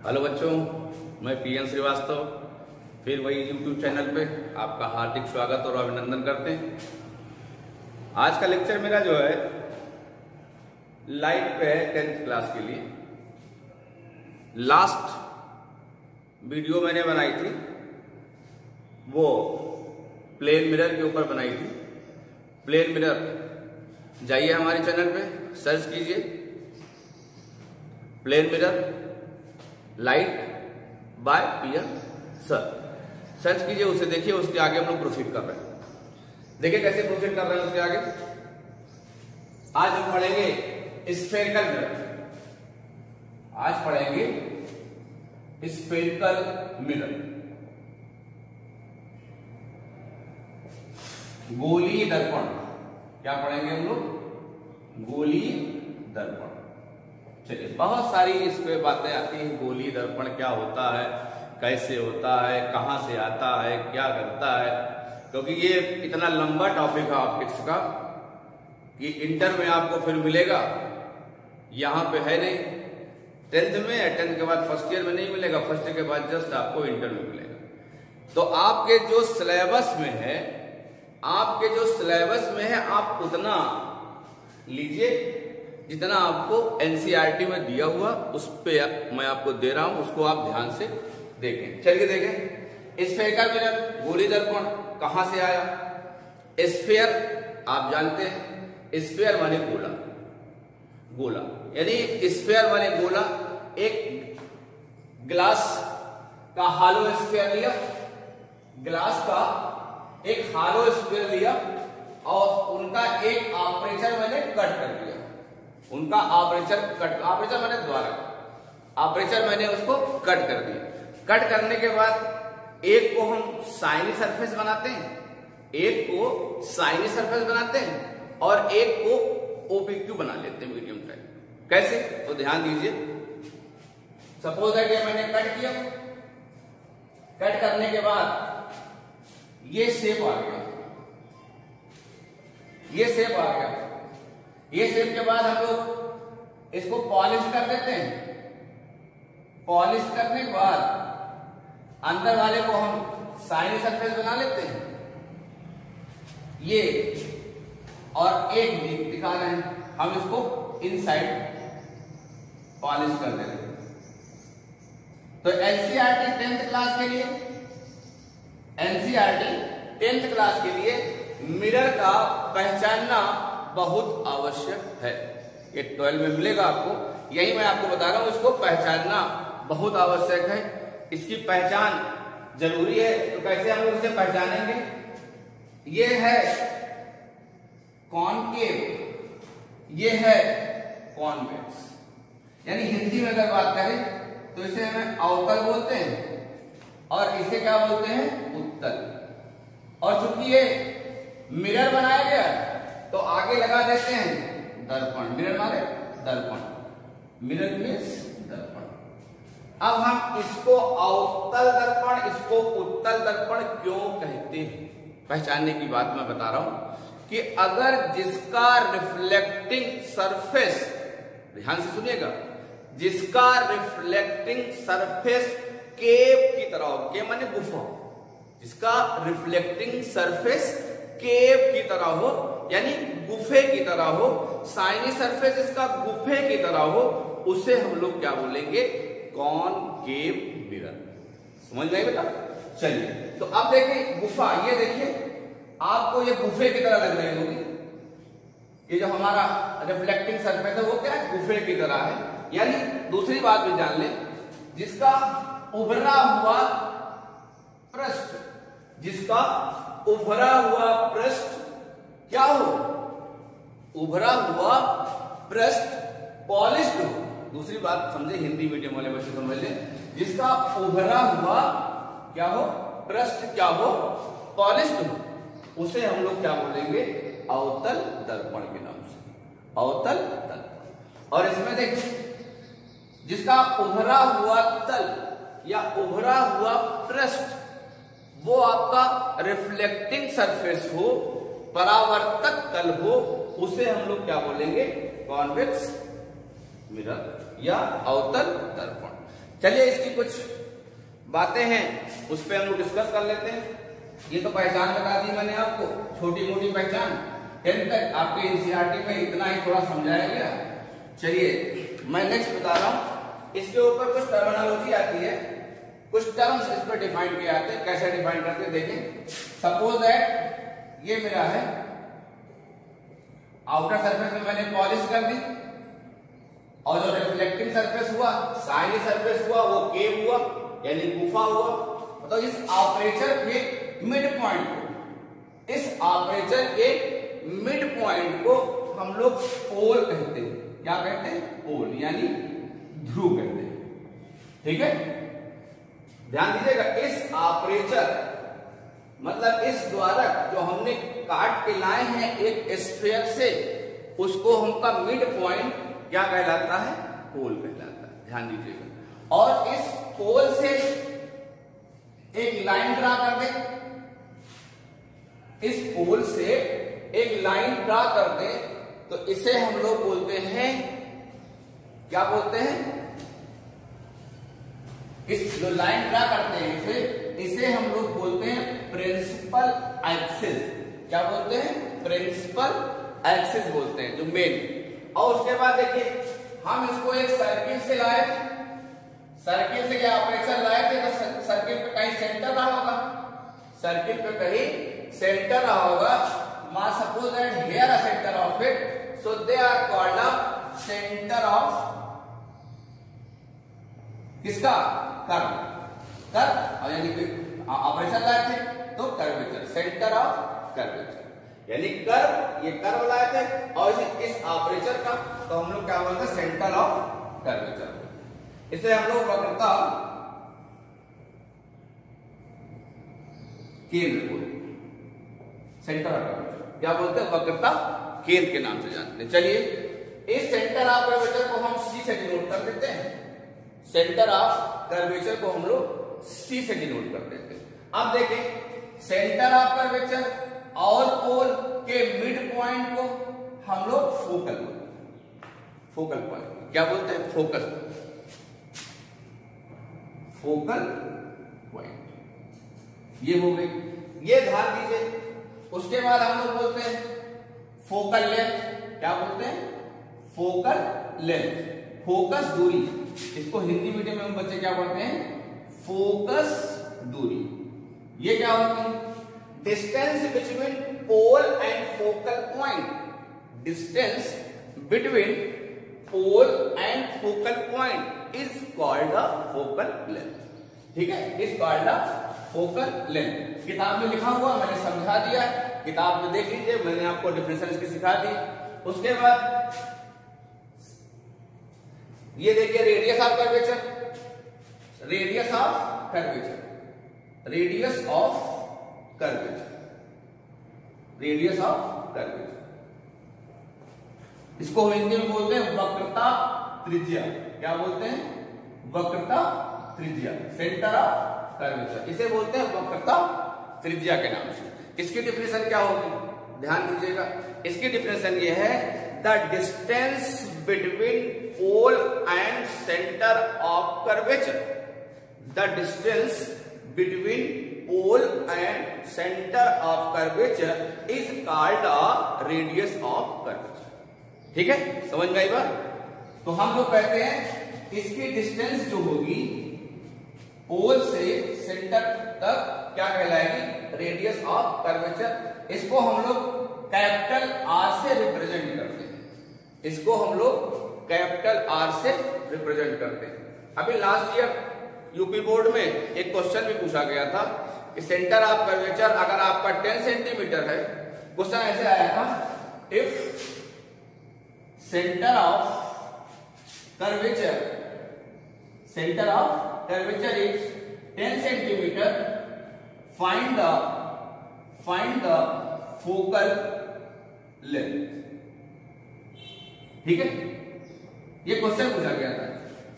Hello बच्चों, मैं PN Srivastava फिर वही यूट्यूब चैनल पे आपका हार्दिक स्वागत और अभिनंदन करते हैं। आज का लेक्चर मेरा जो है लाइट पे है 10th क्लास के लिए। लास्ट वीडियो मैंने बनाई थी वो प्लेन मिरर के ऊपर बनाई थी। प्लेन मिरर जाइए हमारे चैनल पे सर्च कीजिए plane mirror light by PN sir, search कीजिए, उसे देखिए। उसके आगे हम लोग प्रोसीड कर रहे हैं। देखिए कैसे प्रोसीड कर रहे हैं उसके आगे। आज हम पढ़ेंगे स्फेरिकल मिरर। आज पढ़ेंगे स्फेरिकल मिरर, गोलीय दर्पण। क्या पढ़ेंगे हम लोग? गोलीय दर्पण। चलिए, बहुत सारी इस पे बातें आती हैं। गोलीय दर्पण क्या होता है, कैसे होता है, कहां से आता है, क्या करता है, क्योंकि ये इतना लंबा टॉपिक है ऑप्टिक्स का कि इंटर में आपको फिर मिलेगा, यहां पे है नहीं। 10th में है, 10th के बाद फर्स्ट ईयर में नहीं मिलेगा, फर्स्ट ईयर के बाद जस्ट आपको इंटर में मिलेगा। तो आपके जो सिलेबस में है, आप उतना लीजिए जितना आपको एनसीईआरटी में दिया हुआ, उस पे मैं आपको दे रहा हूं, उसको आप ध्यान से देखें। चलिए देखें। स्फेरिकल मिरर, गोलीय दर्पण कहां से आया? स्फेयर आप जानते हैं, स्फेयर माने गोला, गोला यानी स्फेयर माने गोला। एक ग्लास का हालो स्फेयर लिया, ग्लास का एक हालो स्फेयर लिया और उनका एक आपर्चर मैंने कट कर दिया। उनका आपर्चर मैंने द्वारा आपर्चर मैंने उसको कट कर दिया। कट करने के बाद एक को हम साइनी सरफेस बनाते हैं, और एक को ओपीक्यू बना लेते हैं, मीडियम टाइप। कैसे? तो ध्यान दीजिए। सपोज है कि मैंने कट किया, कट करने के बाद ये शेप आ गया, ये शेप के बाद हम लोग इसको पॉलिश कर देते हैं। पॉलिश करने के बाद अंदर वाले को हम साइनी सरफेस बना लेते हैं, ये, और एक दिखा रहे हैं हम इसको इनसाइड पॉलिश कर देते हैं। तो एनसीईआरटी 10th क्लास के लिए मिरर का पहचानना बहुत आवश्यक है। ये 12 में मिलेगा आपको, यही मैं आपको बता रहा हूं। इसको पहचानना बहुत आवश्यक है, इसकी पहचान जरूरी है। तो कैसे हम लोग इसे पहचानेंगे? ये है कॉनकेव, ये है कॉन्वेक्स। यानी हिंदी में अगर बात करें तो इसे हमें अवतल बोलते हैं और इसे क्या बोलते हैं? उत्तल। और चूंकि ये मिरर बनाया गया तो आगे लगा देते हैं दर्पण। मिरर माने दर्पण, मिरर मींस दर्पण। अब हम इसको अवतल दर्पण, इसको उत्तल दर्पण क्यों कहते हैं? पहचानने की बात मैं बता रहा हूं कि अगर जिसका रिफ्लेक्टिंग सरफेस, ध्यान से सुनिएगा, जिसका रिफ्लेक्टिंग सरफेस केव की तरह हो, केव माने गुफा, जिसका रिफ्लेक्टिंग सरफेस केव की तरह हो, यानी गुफे की तरह हो, साइनी सरफेस इसका गुफे की तरह हो, उसे हम लोग क्या बोलेंगे? Concave mirror. समझ नहीं बेटा? चलिए, तो अब देखिए गुफा, ये देखिए आपको ये गुफे की तरह लग रही होगी। ये जो हमारा रिफ्लेक्टिंग सरफेस है वो क्या है? गुफे की तरह है। यानी दूसरी बात भी जान ले, जिसका उभरा हुआ पृष्ठ, जिसका उभरा हुआ पृष्ठ क्या हो? उभरा हुआ पृष्ठ पॉलिश्ड हो। दूसरी बात समझे, हिंदी मीडियम वाले बच्चे समझ ले, जिसका उभरा हुआ क्या हो? पृष्ठ क्या हो? पॉलिश्ड हो, उसे हम लोग क्या बोलेंगे? अवतल दर्पण के नाम से, अवतल दर्पण। और इसमें देखिए, जिसका उभरा हुआ तल या उभरा हुआ पृष्ठ वो आपका रिफ्लेक्टिंग सरफेस हो, परावर्तक तल हो, उसे हम लोग क्या बोलेंगे? कॉन्वेक्स मिरर या अवतल दर्पण। चलिए इसकी कुछ बातें हैं उस पर हम लोग डिस्कस कर लेते हैं। ये तो पहचान बता दी मैंने आपको, छोटी मोटी पहचान 10th तक आपके एनसीईआरटी में इतना ही थोड़ा समझाया गया। चलिए मैं नेक्स्ट बता रहा हूं, इसके ऊपर कुछ टर्मिनोलॉजी आती है, कुछ टर्म्स इस पर डिफाइन किए जाते हैं। कैसे डिफाइन करते हैं देखें। सपोज दैट ये मेरा है आउटर सरफेस में मैंने पॉलिश कर दी और जो रिफ्लेक्टिंग सरफेस हुआ, शाइनी सरफेस हुआ, वो केव हुआ यानी गुफा हुआ। तो इस ऑपरेचर के मिड पॉइंट को, इस ऑपरेचर के मिड पॉइंट को हम लोग पोल कहते हैं। क्या कहते हैं? पोल यानी ध्रुव कहते हैं। ठीक है, ध्यान दीजिएगा। इस ऑपरेचर मतलब इस द्वारक जो हमने काट के लाए हैं एक स्फीयर से, उसको हमका मिड पॉइंट क्या कहलाता है? पोल कहलाता है। ध्यान दीजिएगा। और इस पोल से एक लाइन ड्रा कर दे, इस पोल से एक लाइन ड्रा कर दे तो इसे हम लोग बोलते हैं, क्या बोलते हैं? इस जो लाइन ड्रा करते हैं इसे हम लोग बोलते हैं प्रिंसिपल एक्सिस। क्या बोलते हैं? प्रिंसिपल एक्सिस बोलते हैं, जो मेन। और उसके बाद देखिए हम इसको एक सर्किल से लाए थे, सर्किल से क्या ऑपरेशन लाए थे तो सर्किल पे कहीं सेंटर रहा होगा, सर्किल पे कहीं सेंटर रहा होगा। मान suppose that here a centre of it, so they are called a centre of किसका? कर्व। कर्व और यानी कि ऑपरेशन लाए थे तो कर्वेचर, सेंटर ऑफ कर्वेचर यानी कर्व, ये कर्व लाए थे और इस ऑपरेचर का तो हम लोग क्या बोलते हैं? Centre of curvature. इसे हम लोग वक्रता केंद्र बोलते हैं, सेंटर ऑफ कर्वेचर क्या बोलते हैं? वक्रता केंद्र के नाम से जानते हैं। चलिए इस सेंटर ऑफ कर्वेचर को हम सी से डिनोट कर देते हैं, सेंटर ऑफ कर्वेचर को हम लोग सी से डिनोट कर देते हैं। अब देखें सेंटर ऑफ कर्वेचर और पोल के मिड पॉइंट को हम लोग फोकल बोलते हैं, फोकल पॉइंट क्या बोलते हैं? फोकस, फोकल पॉइंट ये हो गई, ये ध्यान दीजिए। उसके बाद हम लोग बोलते हैं फोकल लेंथ। क्या बोलते हैं? फोकल लेंथ, फोकस दूरी। इसको हिंदी मीडियम में हम बच्चे क्या पढ़ते हैं? फोकस दूरी। ये क्या होती है? Distance between pole and focal point, distance between pole and focal point is called a focal length. ठीक है, is called a focal length. किताब में लिखा हुआ मैंने समझा दिया, किताब में देख लीजिए, मैंने आपको डिफरेंस इसकी सिखा दी। उसके बाद ये देखिए radius of curvature, radius of curvature, radius of curvature, radius of curvature. इसको हिंदी में बोलते हैं वक्रता त्रिज्या। क्या बोलते हैं? वक्रता त्रिज्या, सेंटर ऑफ कर्वेचर। इसे बोलते हैं वक्रता त्रिज्या के नाम से। इसकी डिफिनेशन क्या होगी? ध्यान दीजिएगा। इसकी डिफिनेशन ये है, the distance between pole and centre of curvature, the distance between pole and centre of curvature is called a radius of curvature. ठीक है, समझ में आई बात? तो हम लोग कहते हैं इसकी डिस्टेंस जो होगी पोल से सेंटर तक क्या कहलाएगी? Radius of curvature. इसको हम लोग कैपिटल आर से रिप्रेजेंट करते हैं, इसको हम लोग कैपिटल आर से रिप्रेजेंट करते हैं। अभी लास्ट ईयर यूपी बोर्ड में एक क्वेश्चन भी पूछा गया था कि सेंटर ऑफ कर्वेचर अगर आपका 10 सेंटीमीटर है, क्वेश्चन ऐसे आया था, if centre of curvature, centre of curvature is 10 centimetre, find the focal length. ठीक है, ये क्वेश्चन पूछा गया था,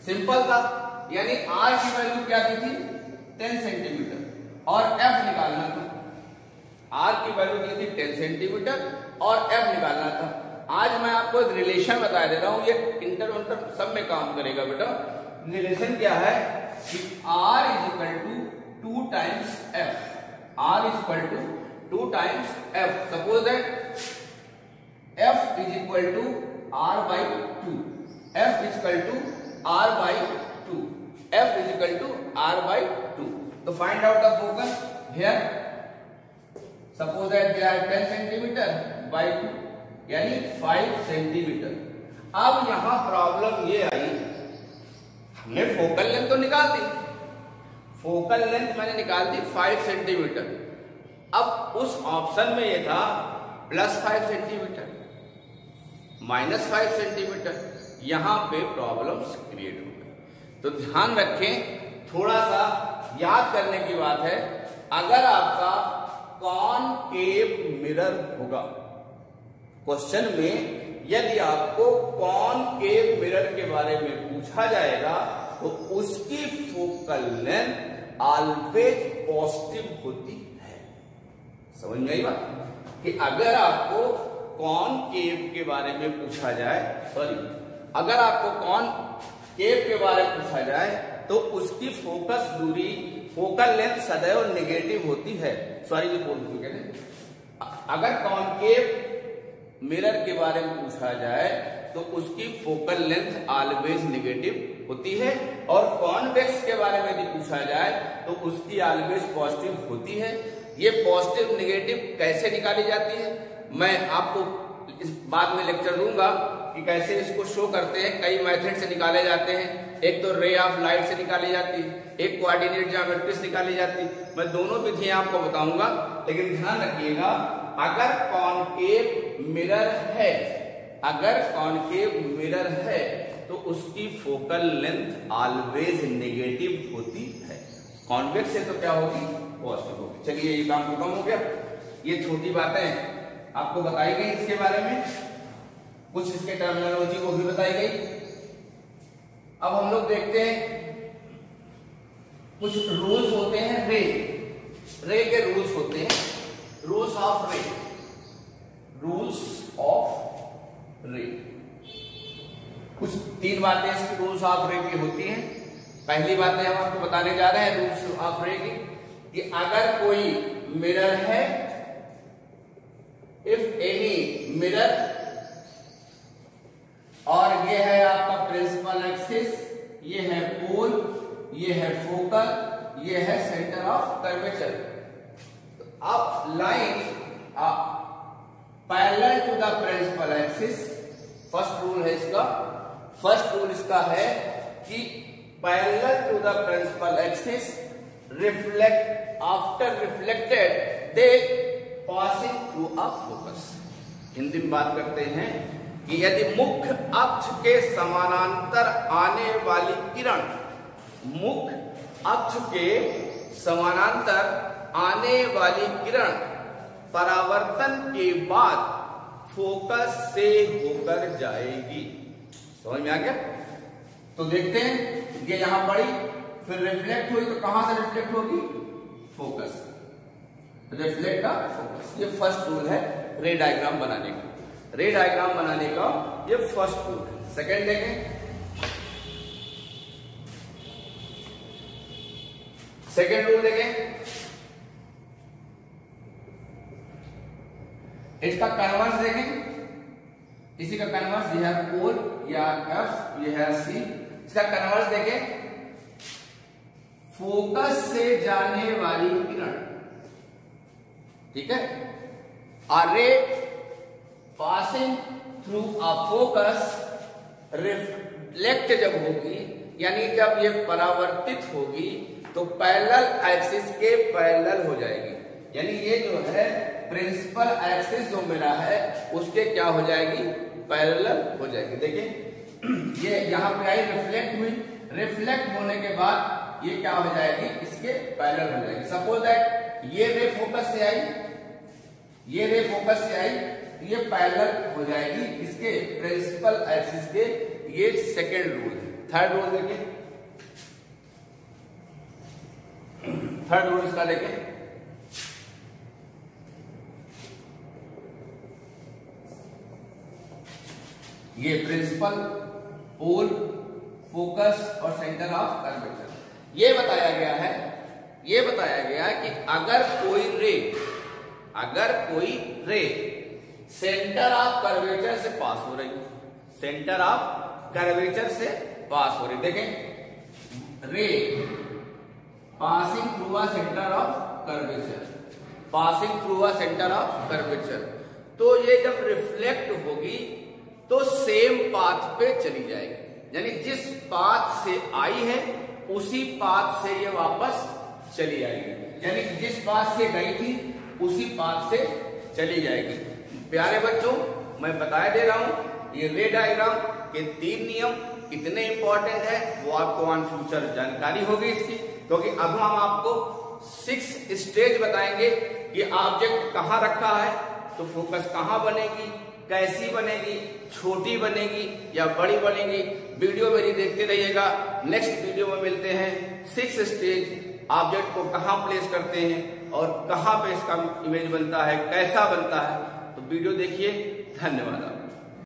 सिंपल था। यानी आर की वैल्यू क्या दी थी? 10 सेंटीमीटर और एफ निकालना था। आर की वैल्यू दी थी 10 सेंटीमीटर और एफ निकालना था। आज मैं आपको एक रिलेशन बता दे रहा हूं, ये इंटर सब में काम करेगा बेटा। रिलेशन क्या है कि R is equal to 2 times F, R is equal to 2 times F। Suppose that F is equal to R by 2, F is equal to R by 2, F is equal to R by 2। तो find out the focus here. Suppose that they are 10 centimetre by 2 यानी 5 centimetre. अब यहां problem ये आई, हमने focal length तो निकाल दी, focal length मैंने निकाल दी 5 सेंटीमीटर। अब उस ऑप्शन में ये था +5 सेंटीमीटर, -5 सेंटीमीटर, यहां पे प्रॉब्लम्स क्रिएट हो गई। तो ध्यान रखें, थोड़ा सा याद करने की बात है, अगर आपका कॉनकेव मिरर होगा, क्वेश्चन में यदि आपको कॉनकेव मिरर के बारे में पूछा जाएगा तो उसकी फोकल लेंथ ऑलवेज पॉजिटिव होती है। समझ में आई बात? कि अगर आपको कॉनकेव के बारे में पूछा जाए, अगर आपको कॉनकेव के बारे में पूछा जाए तो उसकी फोकस दूरी, फोकल लेंथ सदैव नेगेटिव होती है। अगर कॉनकेव मिरर के बारे में पूछा जाए तो उसकी फोकल लेंथ ऑलवेज नेगेटिव होती है, और कॉन्वेक्स के बारे में यदि पूछा जाए तो उसकी ऑलवेज पॉजिटिव होती है। ये पॉजिटिव नेगेटिव कैसे निकाली जाती है मैं आपको इस बाद में लेक्चर दूंगा कि कैसे इसको शो करते हैं। कई मेथड से निकाले जाते हैं, एक तो रे ऑफ लाइट से निकाली जाती है, एक कोऑर्डिनेट ज्योमेट्री से निकाली जाती है। मैं दोनों विधियां आपको बताऊंगा, लेकिन ध्यान रखिएगा, अगर कॉनकेव मिरर है, अगर कॉनकेव मिरर है तो उसकी फोकल लेंथ ऑलवेज नेगेटिव होती है। कॉन्वेक्स से तो क्या होगी? पॉजिटिव होगी। चलिए ये काम खत्म हो गया। ये छोटी बातें आपको बताई गई इसके बारे में, कुछ इसके टर्मिनोलॉजी को भी बताई गई। अब हम लोग देखते हैं कुछ रूल्स होते हैं रे के रूल्स होते हैं, रूल्स ऑफ रे, रूल्स ऑफ रे। कुछ 3 बातें इसकी रूल्स ऑफ रे की होती हैं। पहली बातें हम आपको बताने जा रहे हैं रूल्स ऑफ रे की, कि अगर कोई मिरर है, इफ एनी मिरर, और ये है आपका प्रिंसिपल एक्सिस, ये है पोल, ये है फोकल, ये है सेंटर ऑफ कर्वेचर। अब line parallel to the principal axis, first rule है इसका, फर्स्ट रूल इसका है कि parallel to the principal axis reflect, after reflected they passing through a focus. Hindi में बात करते हैं कि यदि मुख्य अक्ष के समानांतर आने वाली किरण, मुख्य अक्ष के समानांतर आने वाली किरण परावर्तन के बाद फोकस से होकर जाएगी। समझ में आ गया? तो देखते हैं, ये यहां पड़ी, फिर रिफ्लेक्ट हुई, तो कहां से रिफ्लेक्ट होगी? फोकस, रिफ्लेक्ट का फोकस। ये फर्स्ट रूल है रे डायग्राम बनाने का, रे डायग्राम बनाने का ये फर्स्ट रूल है। सेकेंड देखें, सेकेंड रूल देखें, इसका कन्वर्स देखें, इसी का कन्वर्स, यह है पोल, या एफ, यह है सी। इसका कन्वर्स देखें, फोकस से जाने वाली किरण, ठीक है, a ray passing through a focus reflect जब होगी, यानी जब ये परावर्तित होगी तो पैरेलल एक्सिस के पैरेलल हो जाएगी। यानी ये जो है प्रिंसिपल एक्सिस जो मेरा है उसके क्या हो जाएगी? पैरेलल हो जाएगी। देखिए ये यहां पे आई, रिफ्लेक्ट हुई, रिफ्लेक्ट होने के बाद ये क्या हो जाएगी? इसके पैरेलल हो जाएगी। सपोज दैट ये रे फोकस से आई, ये रे फोकस से आई, ये पैरेलल हो जाएगी इसके प्रिंसिपल एक्सिस के। ये सेकेंड रूल है। थर्ड रूल देखिए, थर्ड रूल इसका देखिए, ये प्रिंसिपल, पोल, फोकस और सेंटर ऑफ कर्वेचर। ये बताया गया है कि अगर कोई रे सेंटर ऑफ कर्वेचर से पास हो रही, देखें रे passing through a centre of curvature, तो ये जब रिफ्लेक्ट होगी तो सेम पाथ पे चली जाएगी, यानी जिस पाथ से आई है उसी पाथ से ये वापस चली आएगी, यानी जिस पाथ से गई थी उसी पाथ से चली जाएगी। प्यारे बच्चों, मैं बताया दे रहा हूं ये रे डायग्राम के 3 नियम कितने इंपॉर्टेंट है वो आपको ऑन फ्यूचर जानकारी होगी इसकी, क्योंकि अब हम आपको 6 स्टेज बताएंगे कि ऑब्जेक्ट कहां रखा है तो फोकस कहां बनेगी, कैसी बनेगी, छोटी बनेगी या बड़ी बनेगी। वीडियो मेरी देखते रहिएगा। नेक्स्ट वीडियो में मिलते हैं। 6 स्टेज ऑब्जेक्ट को कहां प्लेस करते हैं और कहां पे इसका इमेज बनता है, कैसा बनता है, तो वीडियो देखिए। धन्यवाद।